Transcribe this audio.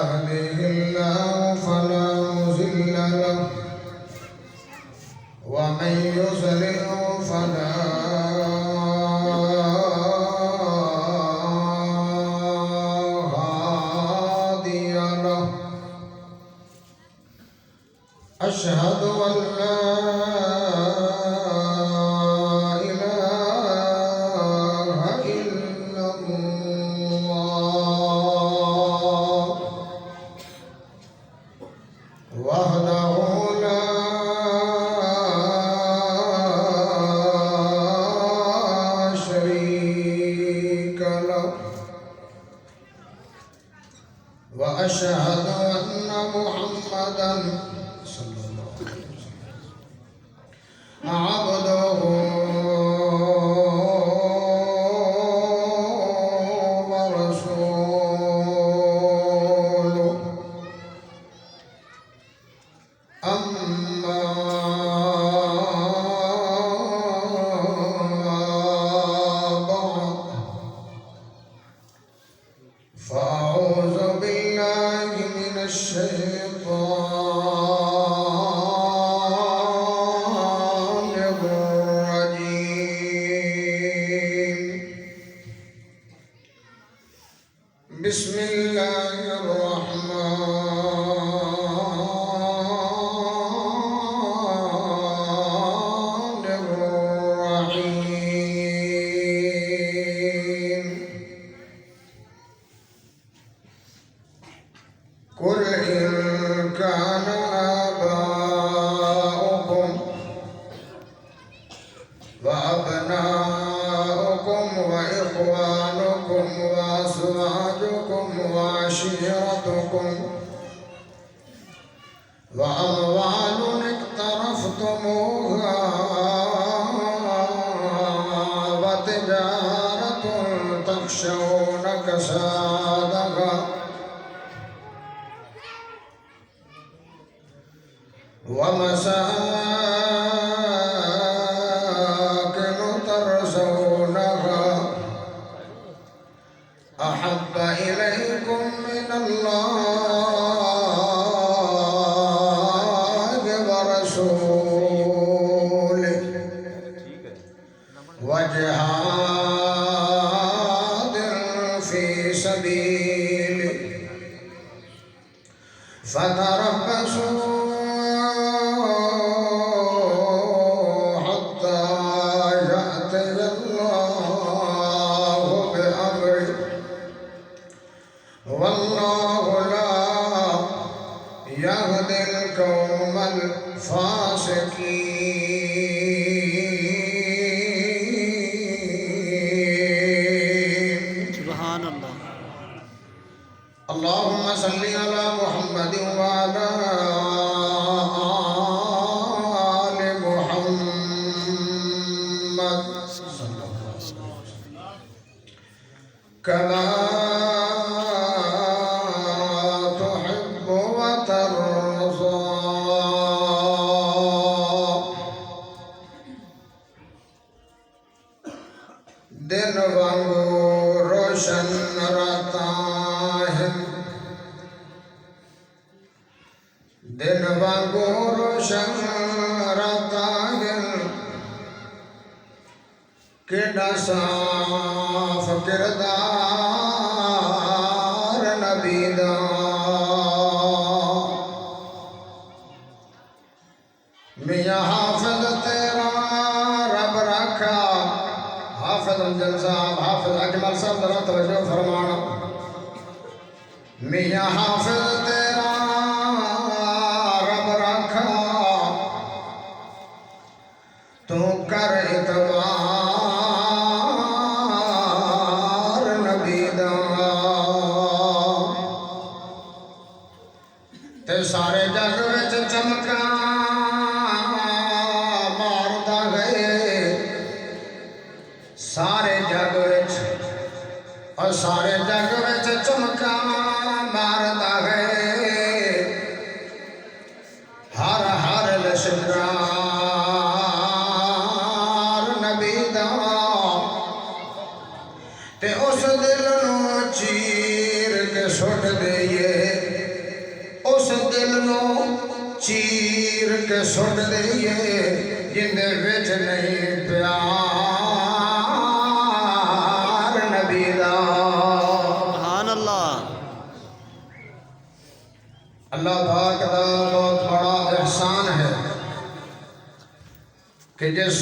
يهده الله فلا مضل له ومن يضلل فلا هادي له أشهد أن لا وأشهد أن محمدا صلى الله عليه وسلم عبده ورسوله أما بعد فأعوذ بالله من الشيطان الرجيم بسم الله الرحمن الرحيم قل إن كان آباؤكم وأبناؤكم وإخوانكم وأزواجكم وعشيرتكم وأموال اقترفتموها وتجارة تخشون كسادها ومساكن ترضونها أحب إليكم من الله ورسوله وجهاد في سبيله فتربصوا والله لا يهدي القوم الفاسقين سبحان الله. اللهم صل على محمد وعلى آل محمد كما दिन वांगू रोशन रहता है दिन वांगू रोशन रहता है केड़ा साफ किरदार नबी दा मियां हाफिज तेरा रब रखा हाफिज अमजद साहब हाफिज अजमल साहब जरा तवज्जो फरमाना मियां हाफिज तेरा रब रखा तू कर इतबार नबी दा ते सारे जग विच चमका सारे जग विच और सारे जग विच चमका मारता है हर हर लश्करार नबी दा ते उस दिल नूं चीर के सुट दईए चीर के सुट दईए जिंदे विच नहीं प्यार नबी दा। सुभान अल्लाह। अल्लाह पाक दा बहुत बड़ा एहसान है कि जिस